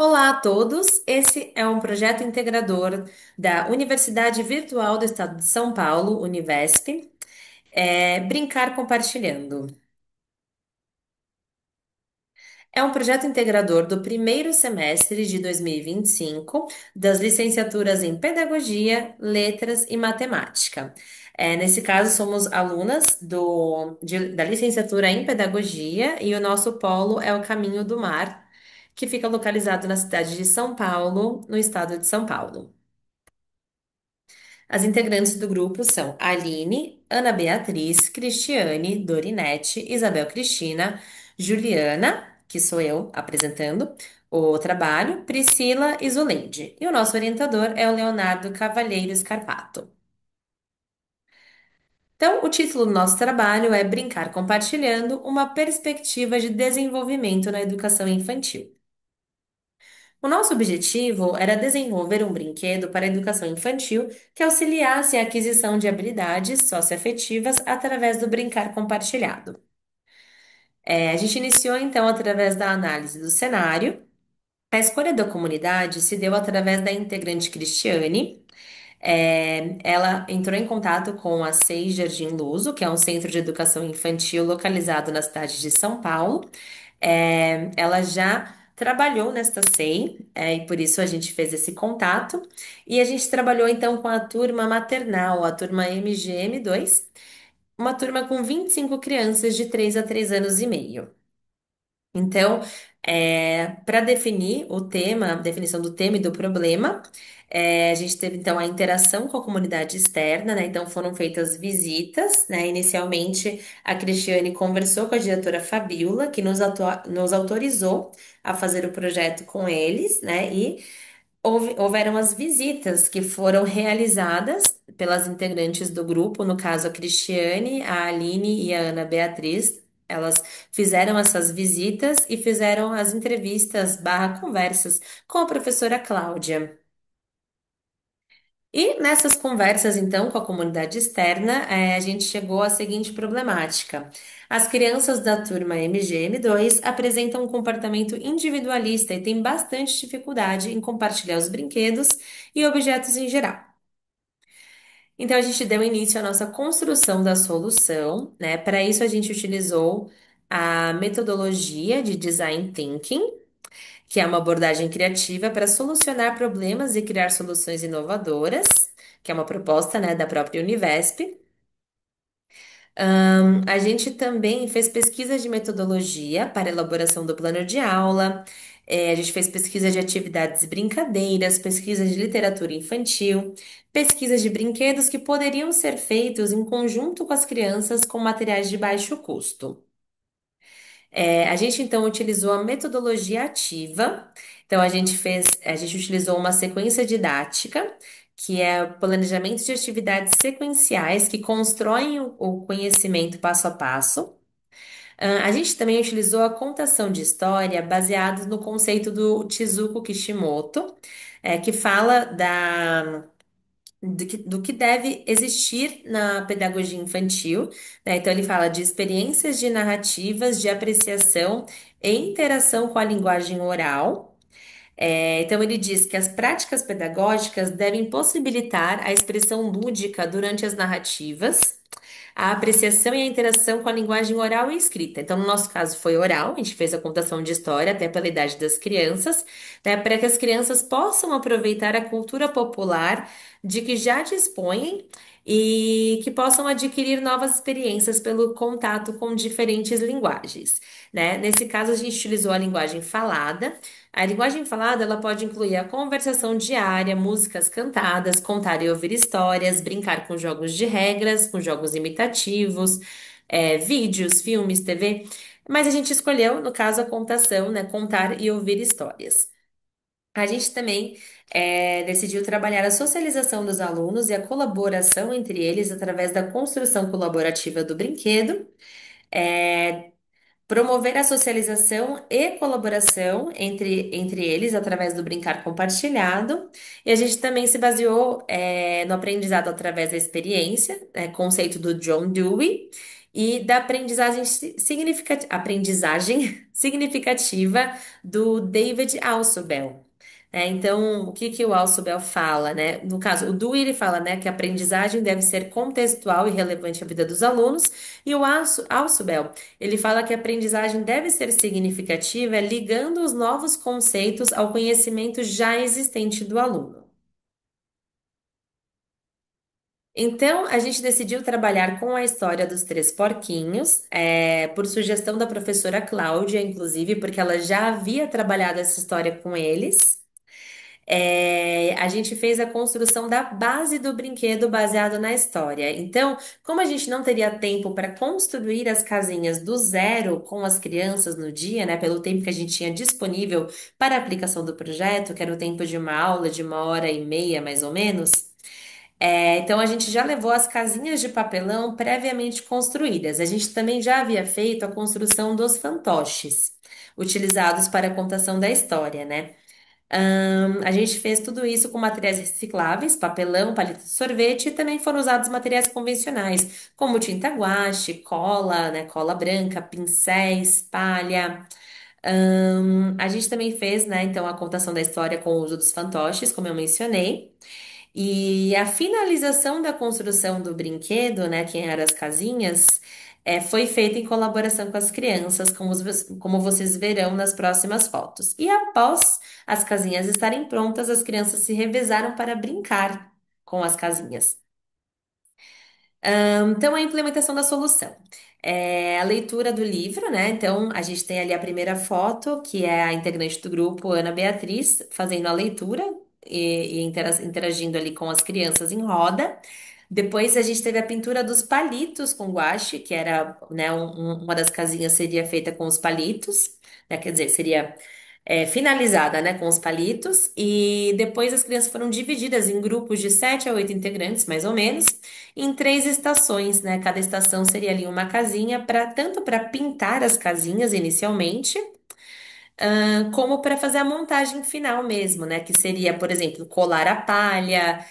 Olá a todos! Esse é um projeto integrador da Universidade Virtual do Estado de São Paulo, Univesp, Brincar Compartilhando. É um projeto integrador do primeiro semestre de 2025 das licenciaturas em Pedagogia, Letras e Matemática. Nesse caso, somos alunas da licenciatura em Pedagogia e o nosso polo é o Caminho do Mar, que fica localizado na cidade de São Paulo, no estado de São Paulo. As integrantes do grupo são Aline, Ana Beatriz, Cristiane, Dorinete, Isabel Cristina, Juliana, que sou eu apresentando o trabalho, Priscila e Zuleide. E o nosso orientador é o Leonardo Cavalheiro Scarpato. Então, o título do nosso trabalho é Brincar Compartilhando, uma perspectiva de desenvolvimento na educação infantil. O nosso objetivo era desenvolver um brinquedo para a educação infantil que auxiliasse a aquisição de habilidades socioafetivas através do brincar compartilhado. A gente iniciou então através da análise do cenário. A escolha da comunidade se deu através da integrante Cristiane. Ela entrou em contato com a SEI Jardim Luso, que é um centro de educação infantil localizado na cidade de São Paulo. Ela já trabalhou nesta SEI, e por isso a gente fez esse contato. E a gente trabalhou então com a turma maternal, a turma MGM2, uma turma com 25 crianças de 3 a 3 anos e meio. Então, para definir o tema, a definição do tema e do problema, a gente teve então a interação com a comunidade externa, né? Então foram feitas visitas, né? Inicialmente a Cristiane conversou com a diretora Fabiola, que nos autorizou a fazer o projeto com eles, né? E houveram as visitas que foram realizadas pelas integrantes do grupo, no caso a Cristiane, a Aline e a Ana Beatriz. Elas fizeram essas visitas e fizeram as entrevistas barra conversas com a professora Cláudia. E nessas conversas, então, com a comunidade externa, a gente chegou à seguinte problemática. As crianças da turma MGM2 apresentam um comportamento individualista e têm bastante dificuldade em compartilhar os brinquedos e objetos em geral. Então, a gente deu início à nossa construção da solução, né? Para isso, a gente utilizou a metodologia de Design Thinking, que é uma abordagem criativa para solucionar problemas e criar soluções inovadoras, que é uma proposta, né, da própria Univesp. A gente também fez pesquisa de metodologia para elaboração do plano de aula. A gente fez pesquisa de atividades e brincadeiras, pesquisa de literatura infantil, pesquisa de brinquedos que poderiam ser feitos em conjunto com as crianças com materiais de baixo custo. A gente então utilizou a metodologia ativa. Então a gente utilizou uma sequência didática, que é o planejamento de atividades sequenciais que constroem o conhecimento passo a passo. A gente também utilizou a contação de história baseada no conceito do Shizuko Kishimoto, que fala do que deve existir na pedagogia infantil, né? Então, ele fala de experiências de narrativas, de apreciação e interação com a linguagem oral. Então, ele diz que as práticas pedagógicas devem possibilitar a expressão lúdica durante as narrativas, a apreciação e a interação com a linguagem oral e escrita. Então, no nosso caso, foi oral, a gente fez a contação de história até pela idade das crianças, né, para que as crianças possam aproveitar a cultura popular de que já dispõem e que possam adquirir novas experiências pelo contato com diferentes linguagens, né? Nesse caso, a gente utilizou a linguagem falada. A linguagem falada, ela pode incluir a conversação diária, músicas cantadas, contar e ouvir histórias, brincar com jogos de regras, com jogos imitativos, vídeos, filmes, TV. Mas a gente escolheu, no caso, a contação, né? Contar e ouvir histórias. A gente também decidiu trabalhar a socialização dos alunos e a colaboração entre eles através da construção colaborativa do brinquedo. É, Promover a socialização e colaboração entre eles através do brincar compartilhado. E a gente também se baseou no aprendizado através da experiência, conceito do John Dewey. e da aprendizagem significativa do David Alsobel. Então, o que que o Alsobel fala, né? No caso, o Dewey ele fala, né, que a aprendizagem deve ser contextual e relevante à vida dos alunos, e o Alsobel, ele fala que a aprendizagem deve ser significativa ligando os novos conceitos ao conhecimento já existente do aluno. Então, a gente decidiu trabalhar com a história dos três porquinhos, por sugestão da professora Cláudia, inclusive, porque ela já havia trabalhado essa história com eles. A gente fez a construção da base do brinquedo baseado na história. Então, como a gente não teria tempo para construir as casinhas do zero com as crianças no dia, né, pelo tempo que a gente tinha disponível para a aplicação do projeto, que era o tempo de uma aula de 1h30, mais ou menos. Então a gente já levou as casinhas de papelão previamente construídas. A gente também já havia feito a construção dos fantoches, utilizados para a contação da história, né? A gente fez tudo isso com materiais recicláveis, papelão, palito de sorvete, e também foram usados materiais convencionais, como tinta guache, cola, né, cola branca, pincéis, palha. A gente também fez, né, então, a contação da história com o uso dos fantoches, como eu mencionei. E a finalização da construção do brinquedo, né, que eram as casinhas, foi feita em colaboração com as crianças, como vocês verão nas próximas fotos. E após as casinhas estarem prontas, as crianças se revezaram para brincar com as casinhas. Então, a implementação da solução. A leitura do livro, né? Então, a gente tem ali a primeira foto, que é a integrante do grupo, Ana Beatriz, fazendo a leitura e interagindo ali com as crianças em roda. Depois, a gente teve a pintura dos palitos com guache, que era, né, uma das casinhas seria feita com os palitos, né? Quer dizer, seria finalizada, né, com os palitos, e depois as crianças foram divididas em grupos de 7 a 8 integrantes, mais ou menos, em três estações, né? Cada estação seria ali uma casinha para tanto para pintar as casinhas inicialmente, como para fazer a montagem final mesmo, né? Que seria, por exemplo, colar a palha,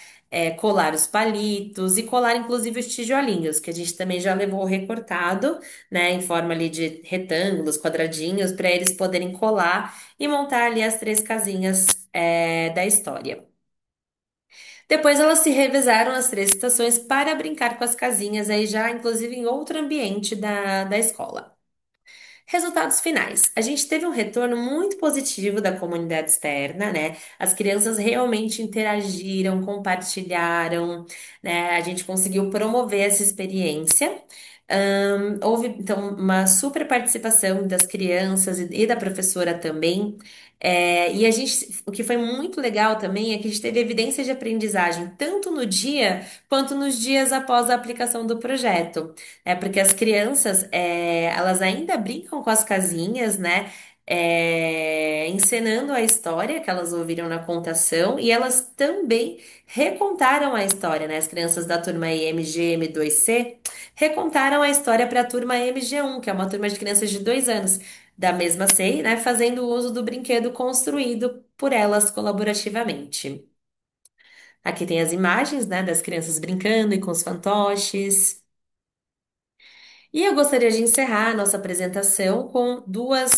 colar os palitos e colar inclusive os tijolinhos, que a gente também já levou recortado, né? Em forma ali de retângulos, quadradinhos, para eles poderem colar e montar ali as três casinhas, da história. Depois elas se revezaram as três estações para brincar com as casinhas, aí já inclusive em outro ambiente da escola. Resultados finais. A gente teve um retorno muito positivo da comunidade externa, né? As crianças realmente interagiram, compartilharam, né? A gente conseguiu promover essa experiência. Houve, então, uma super participação das crianças e da professora também. E a gente, o que foi muito legal também é que a gente teve evidência de aprendizagem tanto no dia quanto nos dias após a aplicação do projeto. Porque as crianças, elas ainda brincam com as casinhas, né? Encenando a história que elas ouviram na contação e elas também recontaram a história, né? As crianças da turma IMG M2C recontaram a história para a turma MG1, que é uma turma de crianças de 2 anos, da mesma SEI, né? Fazendo uso do brinquedo construído por elas colaborativamente. Aqui tem as imagens, né, das crianças brincando e com os fantoches. E eu gostaria de encerrar a nossa apresentação com duas,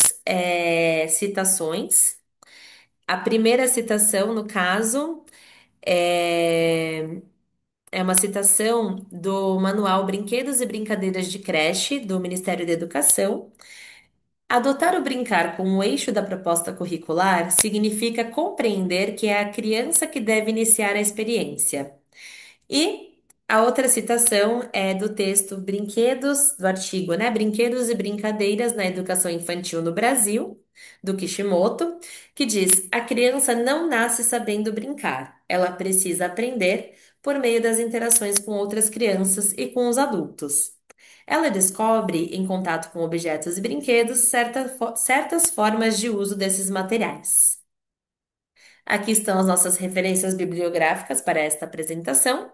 citações. A primeira citação, no caso, é, é uma citação do manual Brinquedos e Brincadeiras de Creche, do Ministério da Educação. Adotar o brincar como o eixo da proposta curricular significa compreender que é a criança que deve iniciar a experiência. E a outra citação é do texto Brinquedos, do artigo, né? Brinquedos e Brincadeiras na Educação Infantil no Brasil, do Kishimoto, que diz: a criança não nasce sabendo brincar, ela precisa aprender por meio das interações com outras crianças e com os adultos. Ela descobre, em contato com objetos e brinquedos, certas formas de uso desses materiais. Aqui estão as nossas referências bibliográficas para esta apresentação.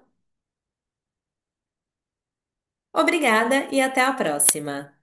Obrigada e até a próxima!